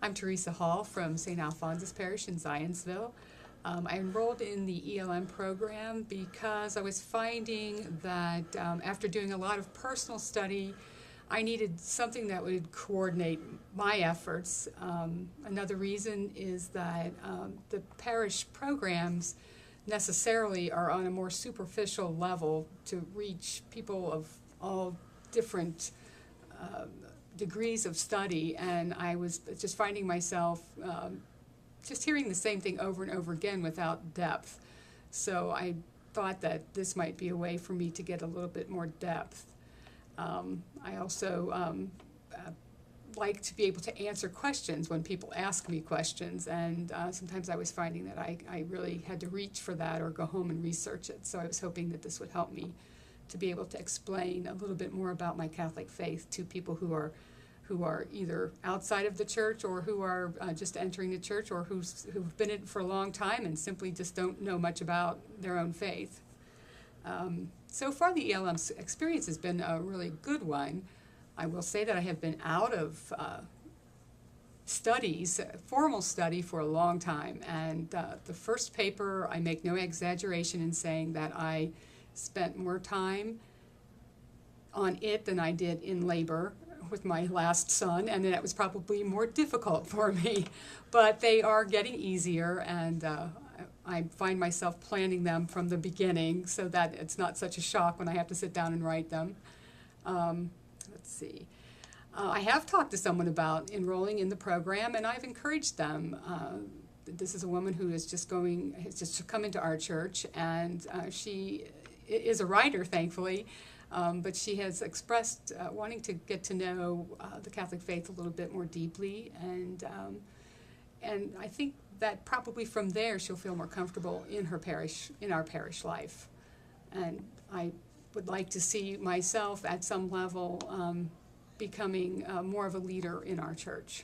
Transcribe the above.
I'm Teresa Hall from St. Alphonsus Parish in Zionsville. I enrolled in the ELM program because I was finding that after doing a lot of personal study, I needed something that would coordinate my efforts. Another reason is that the parish programs necessarily are on a more superficial level to reach people of all different degrees of study, and I was just finding myself just hearing the same thing over and over again without depth. So I thought that this might be a way for me to get a little bit more depth. I also like to be able to answer questions when people ask me questions, and sometimes I was finding that I really had to reach for that or go home and research it. So I was hoping that this would help me to be able to explain a little bit more about my Catholic faith to people who are either outside of the church or who are just entering the church, or who've been in it for a long time and simply just don't know much about their own faith. So far the ELM experience has been a really good one. I will say that I have been out of studies, formal study, for a long time, and the first paper, I make no exaggeration in saying that I spent more time on it than I did in labor with my last son, and that was probably more difficult for me. But they are getting easier, and I find myself planning them from the beginning so that it's not such a shock when I have to sit down and write them. Let's see. I have talked to someone about enrolling in the program, and I've encouraged them. This is a woman who has just come into our church, and she is a writer, thankfully, but she has expressed wanting to get to know the Catholic faith a little bit more deeply, and I think that probably from there she'll feel more comfortable in her parish, in our parish life. And I would like to see myself at some level becoming more of a leader in our church.